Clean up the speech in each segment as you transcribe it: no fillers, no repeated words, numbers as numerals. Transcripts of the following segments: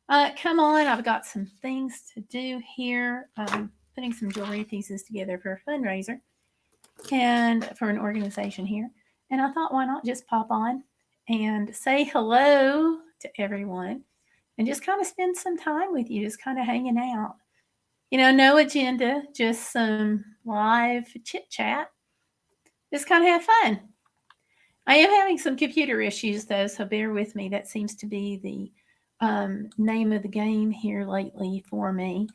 Come on, I've got some things to do here. Putting some jewelry pieces together for a fundraiser and for an organization here. And I thought, why not just pop on and say hello to everyone and just kind of spend some time with you, just kind of hanging out. No agenda, just some live chit chat. Just kind of have fun. I am having some computer issues though, so bear with me. That seems to be the name of the game here lately for me.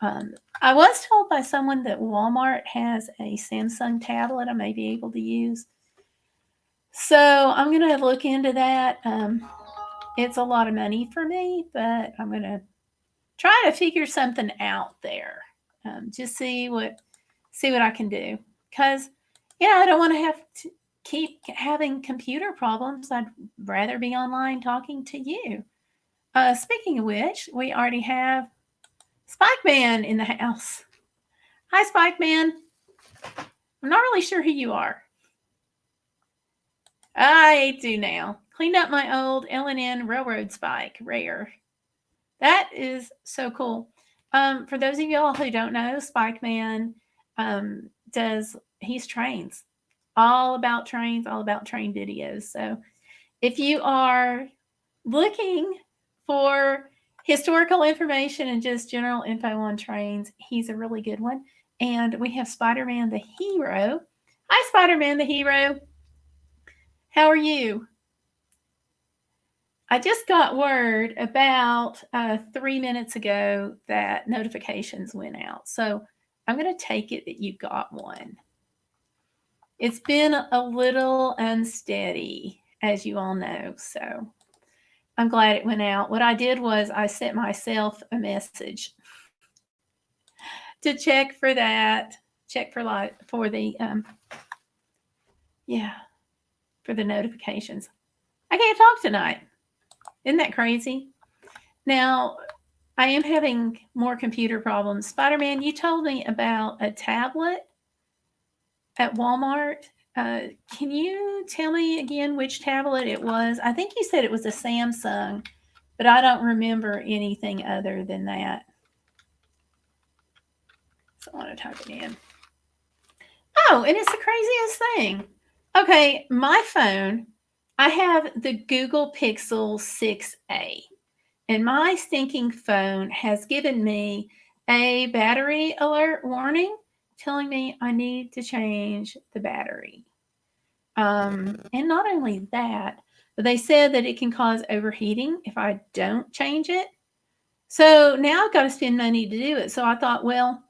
I was told by someone that Walmart has a Samsung tablet I may be able to use. So I'm going to look into that. It's a lot of money for me, but I'm going to try to figure something out there. Just see what I can do. Because, I don't want to have to keep having computer problems. I'd rather be online talking to you. Speaking of which, we already have Spike Man in the house. Hi, Spike Man. I'm not really sure who you are. I do now. Cleaned up my old L&N Railroad Spike, rare. That is so cool. For those of y'all who don't know, Spike Man he's trains. All about trains, all about train videos. So if you are looking for historical information and just general info on trains, he's a really good one. And we have Spider-Man the Hero. Hi, Spider-Man the Hero. How are you? I just got word about 3 minutes ago that notifications went out. So I'm going to take it that you got one. It's been a little unsteady, as you all know. So I'm glad it went out. What I did was I sent myself a message to check for that, for the for the notifications. I can't talk tonight. Isn't that crazy? Now, I am having more computer problems. Spider-Man, you told me about a tablet at Walmart. Can you tell me again which tablet it was? I think you said it was a Samsung, but I don't remember anything other than that. So I want to type it in. Oh, and it's the craziest thing. Okay, my phone, I have the Google Pixel 6a. And my stinking phone has given me a battery alert warning telling me I need to change the battery. And not only that, but they said that it can cause overheating if I don't change it. So now I've got to spend money to do it. So I thought, well,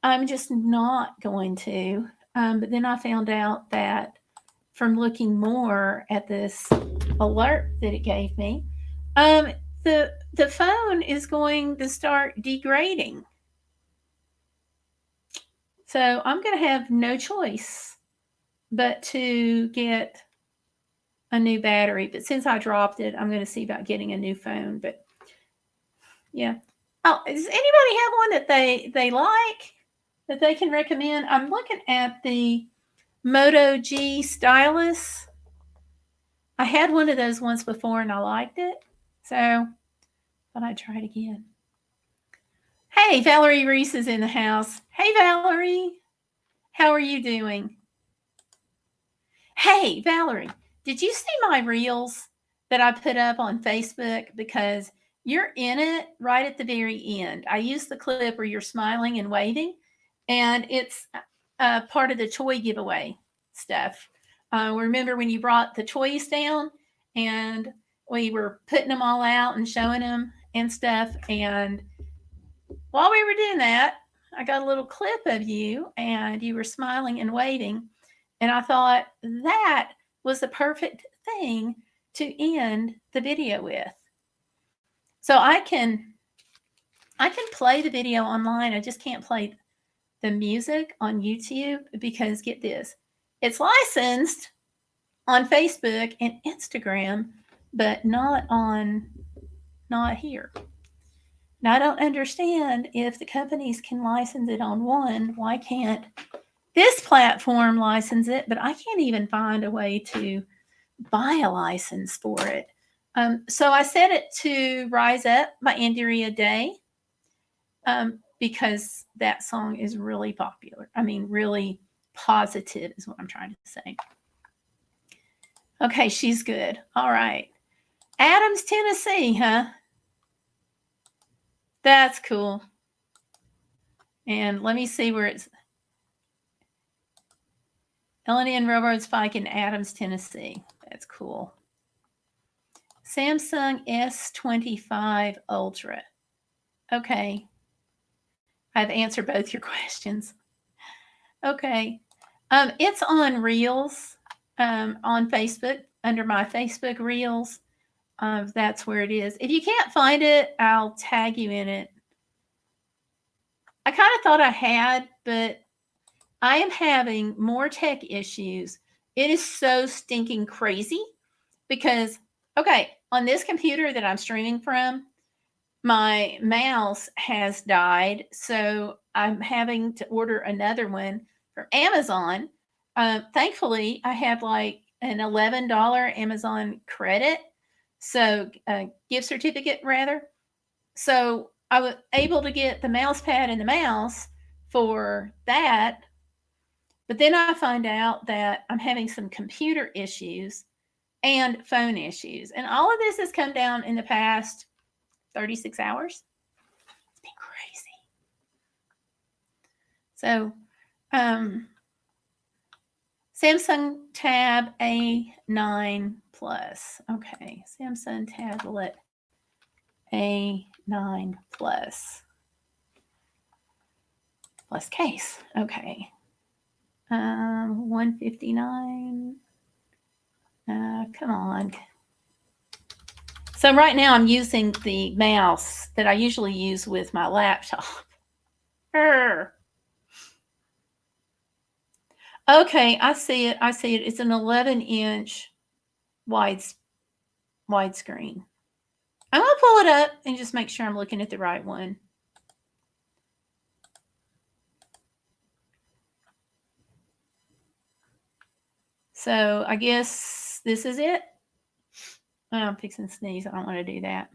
I'm just not going to. But then I found out that from looking more at this alert that it gave me, the phone is going to start degrading. So I'm going to have no choice but to get a new battery. But since I dropped it, I'm going to see about getting a new phone. But yeah. Oh, does anybody have one that they like that they can recommend? I'm looking at the Moto G stylus. I had one of those once before and I liked it. So but I'd try it again. Hey, Valerie Reese is in the house. Hey, Valerie. How are you doing? Hey, Valerie, did you see my reels that I put up on Facebook? Because you're in it right at the very end. I used the clip where you're smiling and waving, and it's part of the toy giveaway stuff. Remember when you brought the toys down and we were putting them all out and showing them and stuff? And while we were doing that, I got a little clip of you and you were smiling and waving. And I thought that was the perfect thing to end the video with. So I can play the video online. I just can't play the music on YouTube because get this, it's licensed on Facebook and Instagram, but not here. Now I don't understand if the companies can license it on one, why can't this platform license it? But I can't even find a way to buy a license for it. So I set it to Rise Up by Andrea Day because that song is really popular. I mean, really positive is what I'm trying to say. Okay, she's good. All right. Adams, Tennessee, huh? That's cool. And let me see where it's. Eleni and Railroad Spike in Adams, Tennessee. That's cool. Samsung S25 Ultra. Okay. I've answered both your questions. Okay. It's on Reels on Facebook, under my Facebook Reels. That's where it is. If you can't find it, I'll tag you in it. I kind of thought I had, but I am having more tech issues. It is so stinking crazy because, okay, on this computer that I'm streaming from, my mouse has died. So I'm having to order another one from Amazon. Thankfully, I had like an $11 Amazon credit. So, gift certificate rather. So I was able to get the mouse pad and the mouse for that. But then I find out that I'm having some computer issues and phone issues. And all of this has come down in the past 36 hours. It's been crazy. So, Samsung Tab A9 Plus. Okay, Samsung Tablet A9 Plus. Plus case. Okay. 159. Come on. So right now I'm using the mouse that I usually use with my laptop. Okay, I see it. I see it. It's an 11-inch widescreen. I'm going to pull it up and just make sure I'm looking at the right one. So I guess this is it. Oh, I'm fixing to sneeze. I don't want to do that.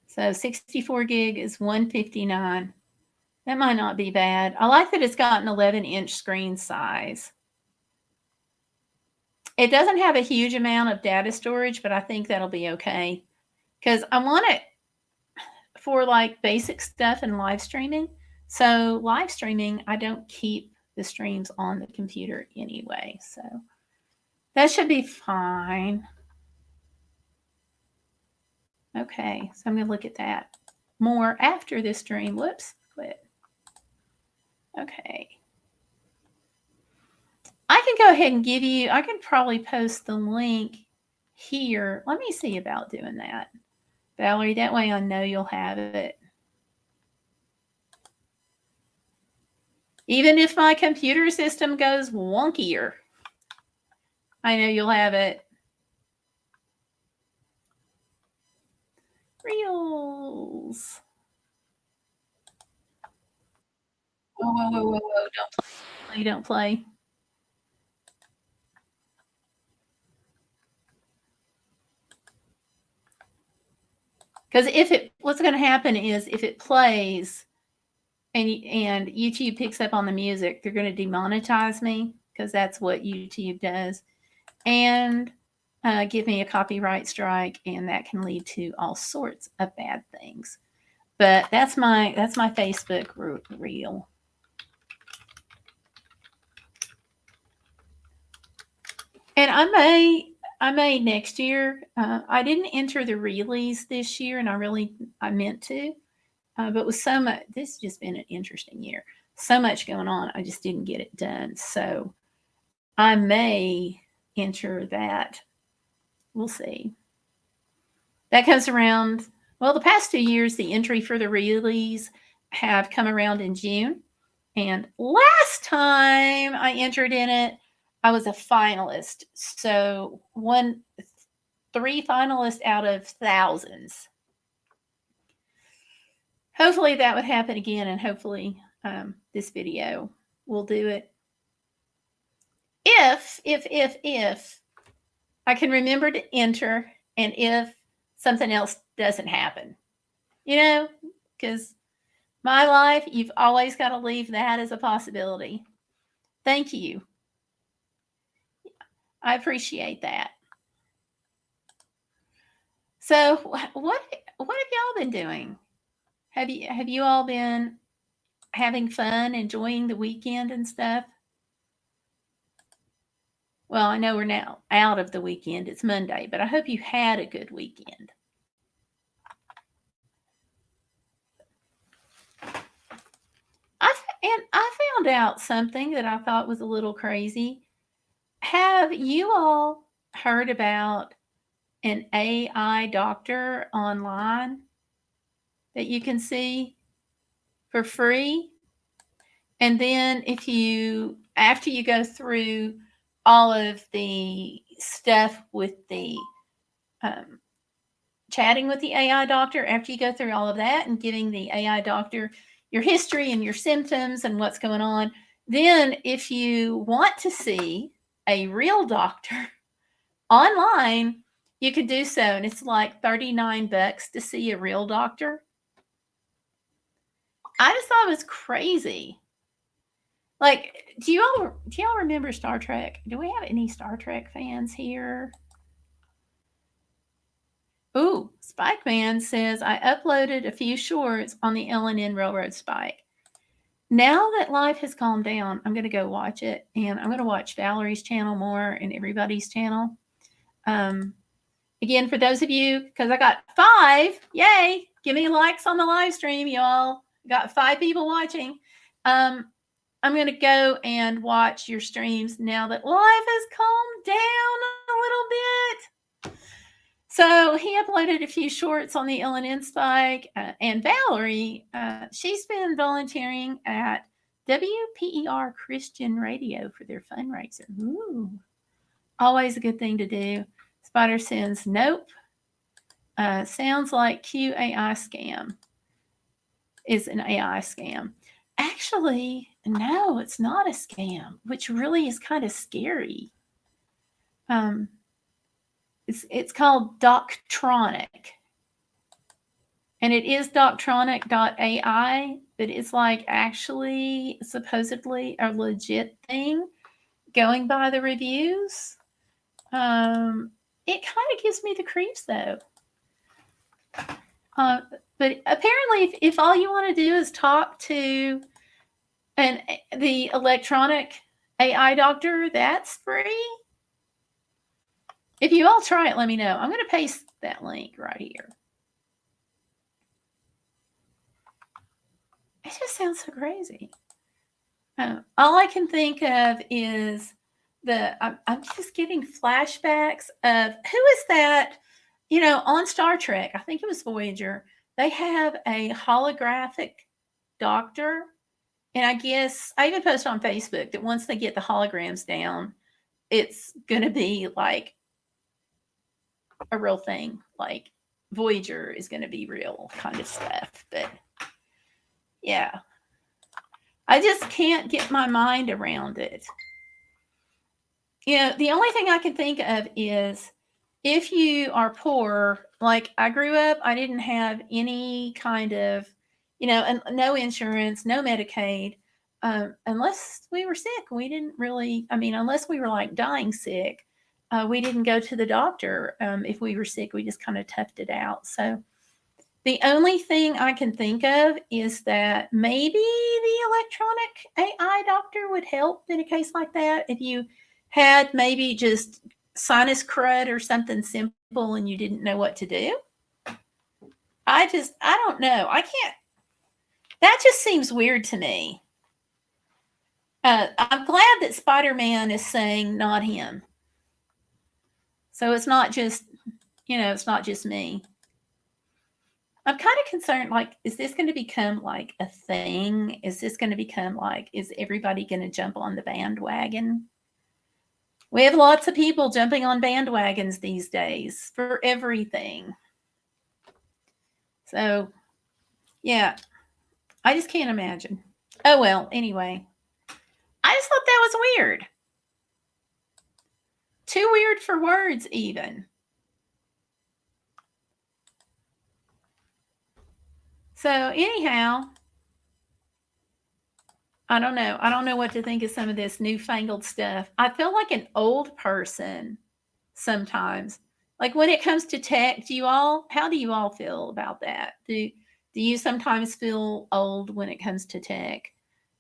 So 64 gig is 159. That might not be bad. I like that it's got an 11-inch screen size. It doesn't have a huge amount of data storage, but I think that'll be okay. Because I want it for like basic stuff and live streaming. So live streaming, I don't keep the streams on the computer anyway. So that should be fine. Okay, so I'm going to look at that more after this stream. Whoops, quit. Okay. I can go ahead and give you, I can probably post the link here. Let me see about doing that, Valerie. That way I know you'll have it. Even if my computer system goes wonkier, I know you'll have it. Reels. Whoa, whoa, whoa, whoa, whoa. Don't play. Don't play. Because what's going to happen is if it plays and YouTube picks up on the music, they're going to demonetize me because that's what YouTube does, and give me a copyright strike, and that can lead to all sorts of bad things. But that's my Facebook reel. And I may next year. I didn't enter the release this year, and I meant to. But with so much, this has just been an interesting year. So much going on, I just didn't get it done. So I may enter that. We'll see. That comes around. Well, the past 2 years, the entry for the release have come around in June. And last time I entered in it, I was a finalist. So 3 finalists out of thousands. Hopefully that would happen again, and hopefully this video will do it. if I can remember to enter, and if something else doesn't happen, because my life, you've always got to leave that as a possibility. Thank you. I appreciate that. So what have y'all been doing? Have you all been having fun, enjoying the weekend and stuff? Well, I know we're now out of the weekend. It's Monday, but I hope you had a good weekend. I found out something that I thought was a little crazy. Have you all heard about an AI doctor online that you can see for free? And then after you go through all of the stuff with the chatting with the AI doctor, after you go through all of that and giving the AI doctor your history and your symptoms and what's going on, then if you want to see a real doctor online, you can do so. And it's like $39 to see a real doctor. I just thought it was crazy. Like, do y'all remember Star Trek? Do we have any Star Trek fans here? Ooh, Spike Man says, I uploaded a few shorts on the L&N Railroad Spike. Now that life has calmed down, I'm going to go watch it. And I'm going to watch Valerie's channel more and everybody's channel. Again, for those of you, because I got 5, yay, give me likes on the live stream, y'all. Got 5 people watching. I'm going to go and watch your streams now that life has calmed down a little bit. So he uploaded a few shorts on the L&N Spike, and Valerie, she's been volunteering at WPER Christian Radio for their fundraiser. Ooh, always a good thing to do. Spider sends, nope. Sounds like QAI scam is an AI scam. Actually, no, it's not a scam, which really is kind of scary. It's called Doctronic. And it is doctronic.ai, but it's like actually supposedly a legit thing going by the reviews. It kind of gives me the creeps though. But apparently if all you want to do is talk to the electronic AI doctor, that's free. If you all try it, let me know. I'm going to paste that link right here. It just sounds so crazy. All I can think of is I'm just getting flashbacks of who is that? On Star Trek, I think it was Voyager, they have a holographic doctor. And I guess I even posted on Facebook that once they get the holograms down, it's going to be like a real thing. Like Voyager is going to be real kind of stuff. But yeah, I just can't get my mind around it. The only thing I can think of is if you are poor, like I grew up, I didn't have any kind of, and no insurance, no Medicaid, unless we were sick. We didn't really, unless we were like dying sick, we didn't go to the doctor. If we were sick, we just kind of toughed it out. So the only thing I can think of is that maybe the electronic AI doctor would help in a case like that. If you had maybe just sinus crud or something simple and you didn't know what to do. I don't know. I can't. That just seems weird to me. I'm glad that Spider-Man is saying not him. So it's not just, it's not just me. I'm kind of concerned, like, is this going to become like a thing? Is this going to become like, is everybody going to jump on the bandwagon? We have lots of people jumping on bandwagons these days for everything. So, yeah, I just can't imagine. Oh, well, anyway, I just thought that was weird. Too weird for words even. So anyhow, I don't know. I don't know what to think of some of this newfangled stuff. I feel like an old person sometimes. Like when it comes to tech, how do you all feel about that? Do you sometimes feel old when it comes to tech?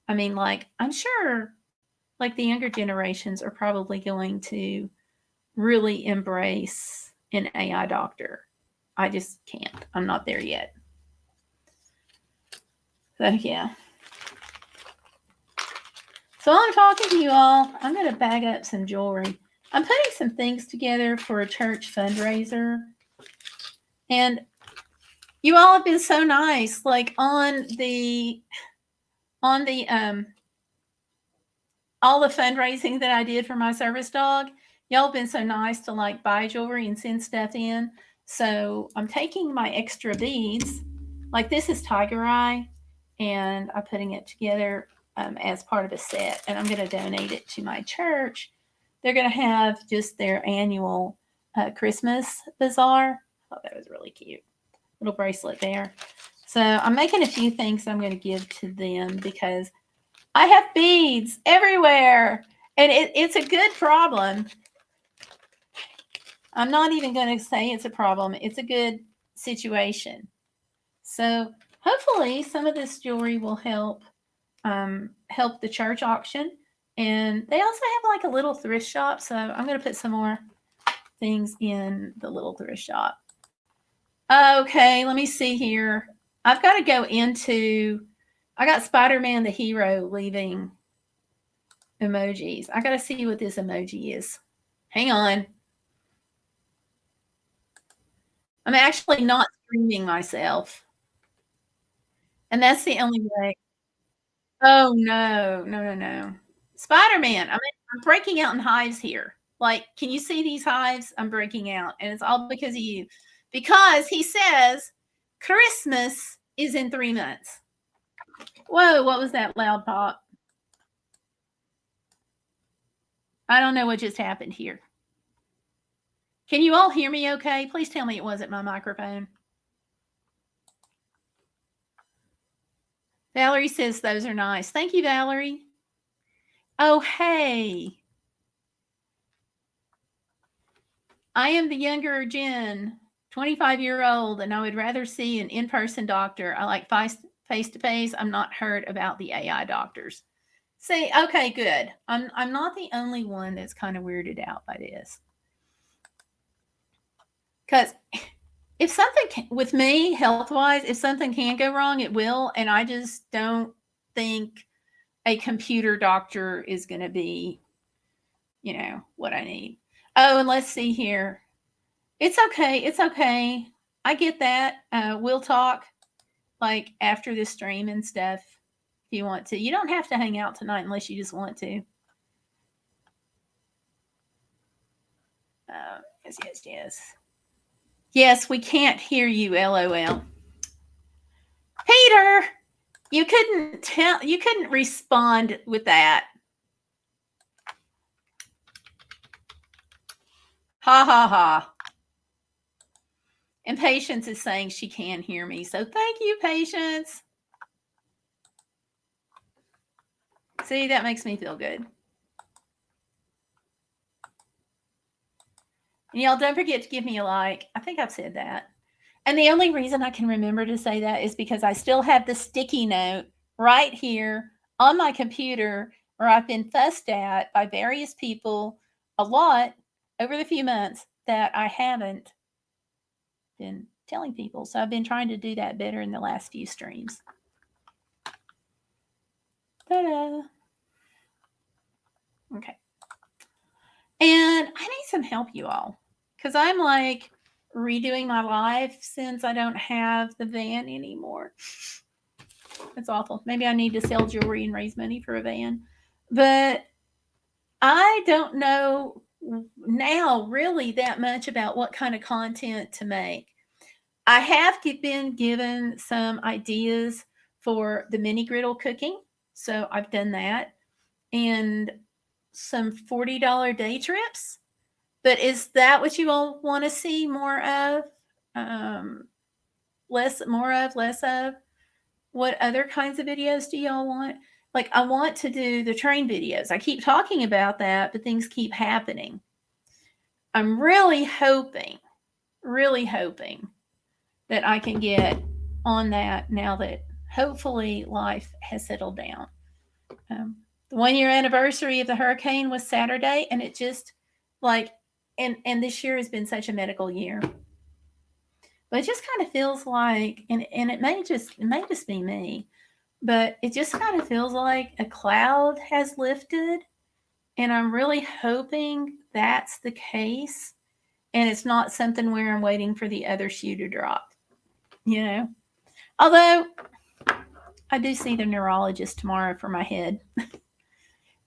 I mean, like, I'm sure like the younger generations are probably going to really embrace an AI doctor. I just can't. I'm not there yet. So yeah. So while I'm talking to you all, I'm going to bag up some jewelry. I'm putting some things together for a church fundraiser. And you all have been so nice. Like on the all the fundraising that I did for my service dog, y'all have been so nice to like buy jewelry and send stuff in. So I'm taking my extra beads. Like this is tiger eye, and I'm putting it together as part of a set, and I'm going to donate it to my church. They're going to have just their annual Christmas bazaar. I thought that was really cute. Little bracelet there. So I'm making a few things I'm going to give to them because I have beads everywhere, and it's a good problem. I'm not even going to say it's a problem. It's a good situation. So hopefully some of this jewelry will help the church auction. And they also have like a little thrift shop. So I'm going to put some more things in the little thrift shop. Okay, let me see here. I've got to go into, I got Spider-Man the hero leaving emojis. I got to see what this emoji is. Hang on. I'm actually not streaming myself. And that's the only way. Oh, no. Spider-Man. I'm breaking out in hives here. Like, can you see these hives? I'm breaking out. And it's all because of you. Because he says Christmas is in 3 months. Whoa, what was that loud pop? I don't know what just happened here. Can you all hear me okay? Please tell me it wasn't my microphone. Valerie says those are nice. Thank you, Valerie. Oh, hey. I am the younger Jen, 25-year-old, and I would rather see an in-person doctor. I like face-to-face. I'm not heard about the AI doctors. See, okay, good. I'm not the only one that's kind of weirded out by this. Because if something with me health-wise, if something can go wrong, it will. And I just don't think a computer doctor is going to be, what I need. Oh, and let's see here. It's okay. I get that. We'll talk like after the stream and stuff if you want to. You don't have to hang out tonight unless you just want to. Yes. Yes, we can't hear you, LOL. Peter, you couldn't respond with that. Ha ha ha. And Patience is saying she can hear me. So thank you, Patience. See, that makes me feel good. And y'all don't forget to give me a like. I think I've said that. And the only reason I can remember to say that is because I still have the sticky note right here on my computer where I've been fussed at by various people a lot over the few months that I haven't been telling people. So I've been trying to do that better in the last few streams. Ta-da. Okay. And I need some help, you all, because I'm like redoing my life since I don't have the van anymore. It's awful. Maybe I need to sell jewelry and raise money for a van. But I don't know now really that much about what kind of content to make. I have been given some ideas for the mini griddle cooking. So I've done that. And some $40 day trips. But is that what you all want to see more of? Less of? What other kinds of videos do y'all want? Like, I want to do the train videos. I keep talking about that, but things keep happening. I'm really hoping that I can get on that now that hopefully life has settled down. The 1-year anniversary of the hurricane was Saturday, and it just like, and this year has been such a medical year. But it just kind of feels like, and it may just be me, but it just kind of feels like a cloud has lifted, and I'm really hoping that's the case, and it's not something where I'm waiting for the other shoe to drop, you know. Although I do see the neurologist tomorrow for my head.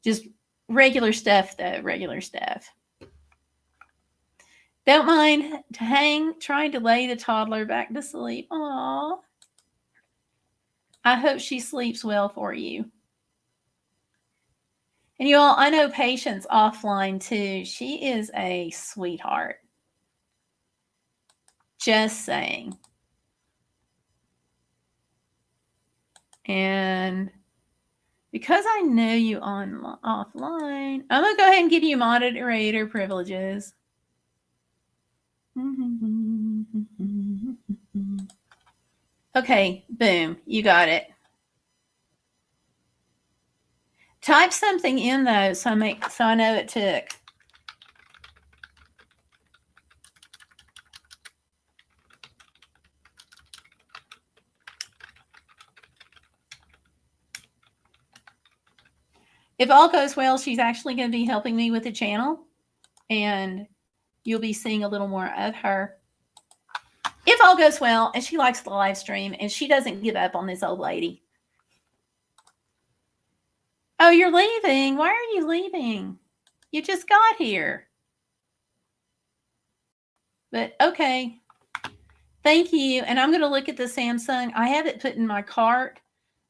Just regular stuff, though, regular stuff. Don't mind trying to lay the toddler back to sleep. Aww. I hope she sleeps well for you. And you all, I know Patience offline too. She is a sweetheart. Just saying. And because I know you offline, I'm going to go ahead and give you moderator privileges. Okay, boom, you got it. Type something in though, so I know it took. If all goes well, she's actually going to be helping me with the channel, and you'll be seeing a little more of her. If all goes well, and she likes the live stream, and she doesn't give up on this old lady. Oh, you're leaving? Why are you leaving? You just got here. But okay. Thank you. And I'm going to look at the Samsung. I have it put in my cart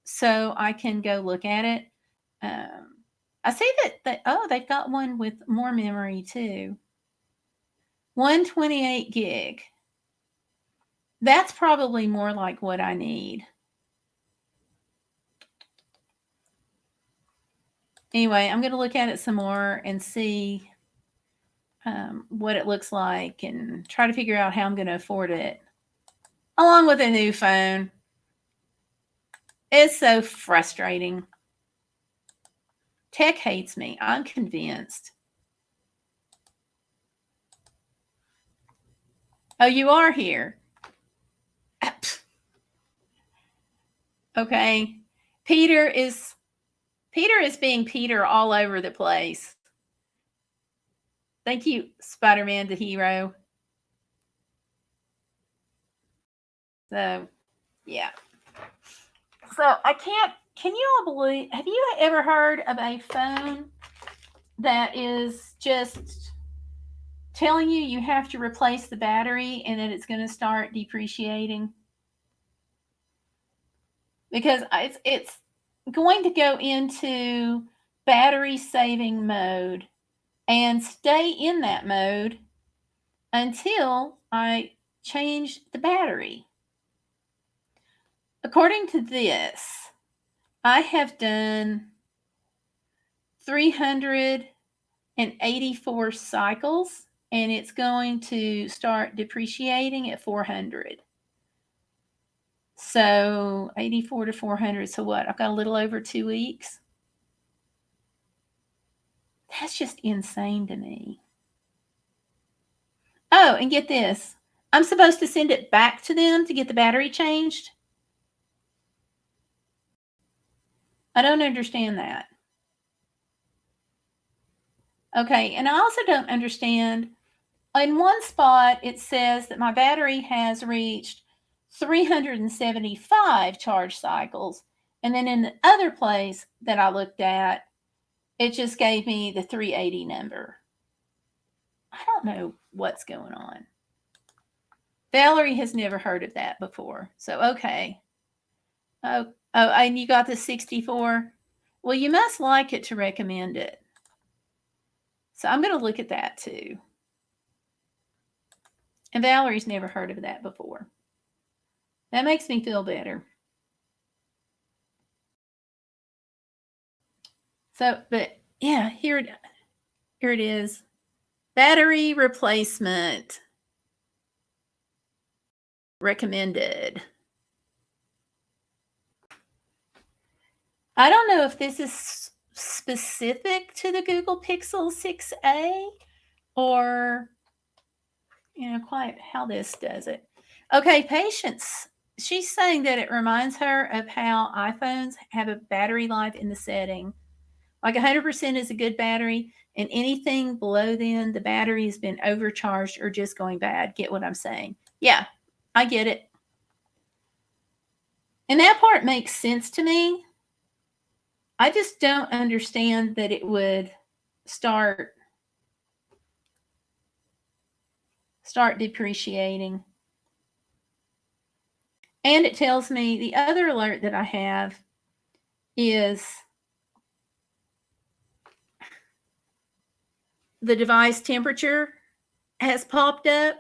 so I can go look at it. I see that they've got one with more memory too. 128 gig. That's probably more like what I need. Anyway, I'm going to look at it some more and see what it looks like and try to figure out how I'm going to afford it. Along with a new phone. It's so frustrating. Tech hates me. I'm convinced. Oh, you are here. Okay. Peter is being Peter all over the place. Thank you, Spider-Man the hero. So, yeah. So, can you all believe, have you ever heard of a phone that is just telling you have to replace the battery and that it's going to start depreciating? Because it's going to go into battery saving mode and stay in that mode until I change the battery. According to this, I have done 384 cycles, and it's going to start depreciating at 400. So 84 to 400. So what? I've got a little over 2 weeks. That's just insane to me. Oh, and get this. I'm supposed to send it back to them to get the battery changed. I don't understand that. Okay, and I also don't understand. In one spot, it says that my battery has reached 375 charge cycles. And then in the other place that I looked at, it just gave me the 380 number. I don't know what's going on. Valerie has never heard of that before. So, okay. Oh, and you got the 64? Well, you must like it to recommend it. So I'm going to look at that too. And Valerie's never heard of that before. That makes me feel better. So, but yeah, here it is. Battery replacement recommended. I don't know if this is specific to the Google Pixel 6a or, quite how this does it. Okay, patience. She's saying that it reminds her of how iPhones have a battery life in the setting. Like 100% is a good battery, and anything below then, the battery has been overcharged or just going bad. Get what I'm saying? Yeah, I get it. And that part makes sense to me. I just don't understand that it would start depreciating. And it tells me the other alert that I have is the device temperature has popped up,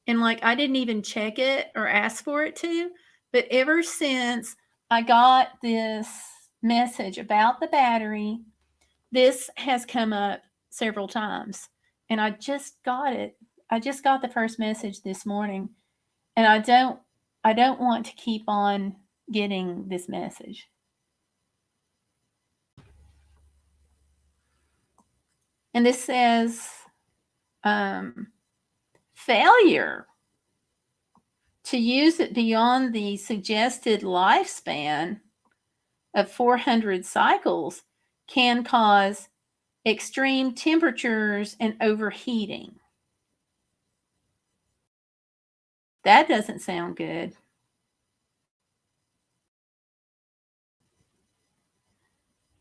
and like I didn't even check it or ask for it to, but ever since I got this message about the battery, this has come up several times. And I just got it. I just got the first message this morning, and I don't want to keep on getting this message. And this says failure to use it beyond the suggested lifespan of 400 cycles can cause extreme temperatures and overheating. That doesn't sound good.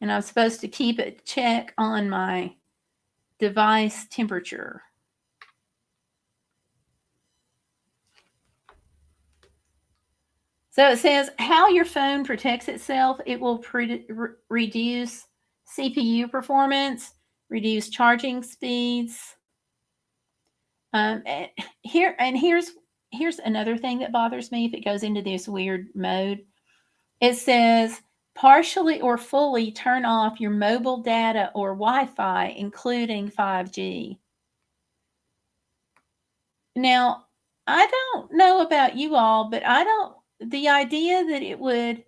And I'm supposed to keep a check on my device temperature. So it says how your phone protects itself. It will reduce CPU performance, reduce charging speeds. Here's another thing that bothers me if it goes into this weird mode. It says partially or fully turn off your mobile data or Wi-Fi, including 5G. Now, I don't know about you all, but the idea that it would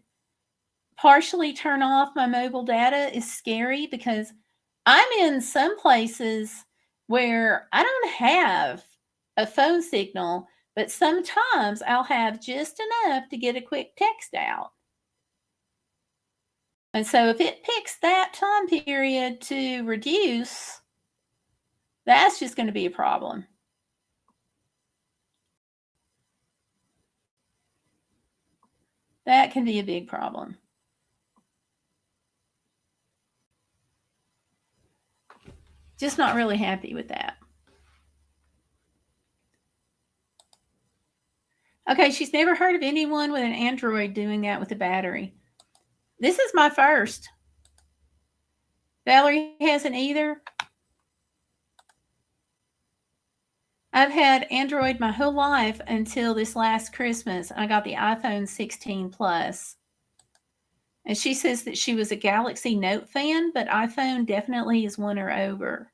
partially turn off my mobile data is scary because I'm in some places where I don't have a phone signal, but sometimes I'll have just enough to get a quick text out. And so if it picks that time period to reduce, that's just going to be a problem. That can be a big problem. Just not really happy with that. Okay, she's never heard of anyone with an Android doing that with a battery. This is my first. Valerie hasn't either. I've had Android my whole life until this last Christmas. I got the iPhone 16 Plus. And she says that she was a Galaxy Note fan, but iPhone definitely is won her over.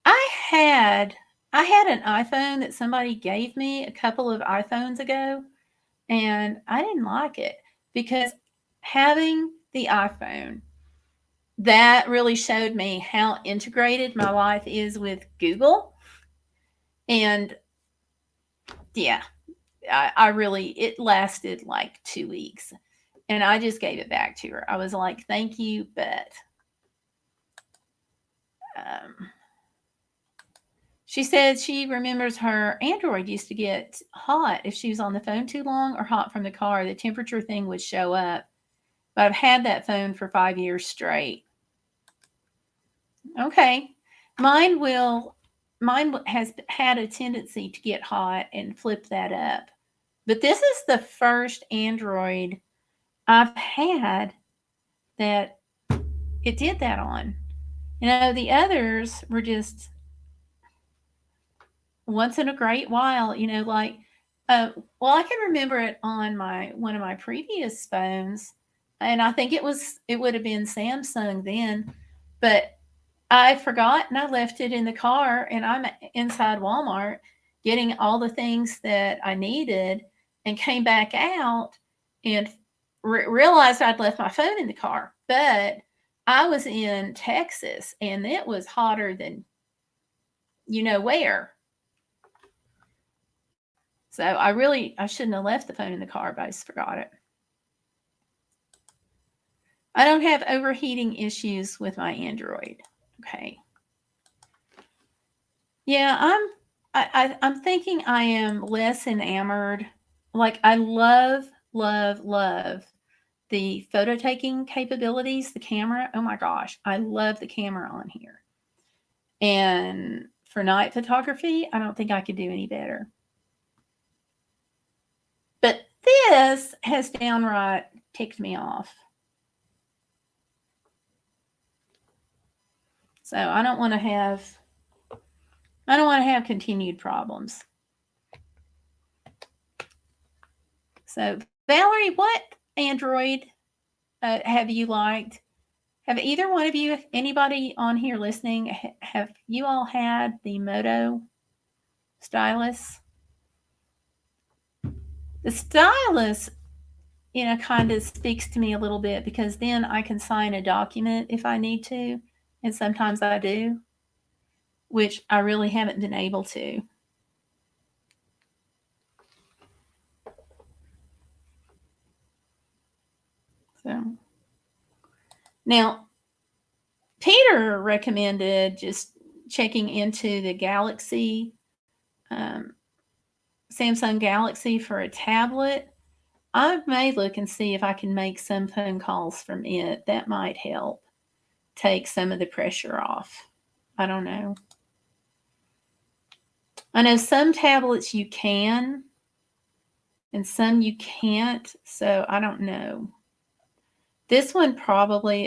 I had an iPhone that somebody gave me a couple of iPhones ago, and I didn't like it because having the iPhone, that really showed me how integrated my life is with Google. And yeah, it lasted like 2 weeks, and I just gave it back to her. I was like, thank you, but she said she remembers her Android used to get hot if she was on the phone too long or hot from the car. The temperature thing would show up. But I've had that phone for 5 years straight. Okay. Mine has had a tendency to get hot and flip that up. But this is the first Android I've had that it did that on. The others were just once in a great while, like, well, I can remember it on one of my previous phones, and I think it would have been Samsung then, but I forgot and I left it in the car, and I'm inside Walmart getting all the things that I needed, and came back out and realized I'd left my phone in the car. But I was in Texas, and it was hotter than where. So I shouldn't have left the phone in the car, but I just forgot it. I don't have overheating issues with my Android. Okay. Yeah, I'm thinking I am less enamored. Like, I love, love, love the photo taking capabilities, the camera. Oh my gosh, I love the camera on here. And for night photography, I don't think I could do any better. But this has downright ticked me off. So I don't want to have continued problems. So Valerie, what Android have you liked? Have either one of you, anybody on here listening, have you all had the Moto stylus? The stylus, kind of speaks to me a little bit, because then I can sign a document if I need to, and sometimes I do, which I really haven't been able to. So now, Peter recommended just checking into the Galaxy, Samsung Galaxy for a tablet. I may look and see if I can make some phone calls from it. That might help take some of the pressure off. I don't know. I know some tablets you can, and some you can't, so I don't know. This one probably,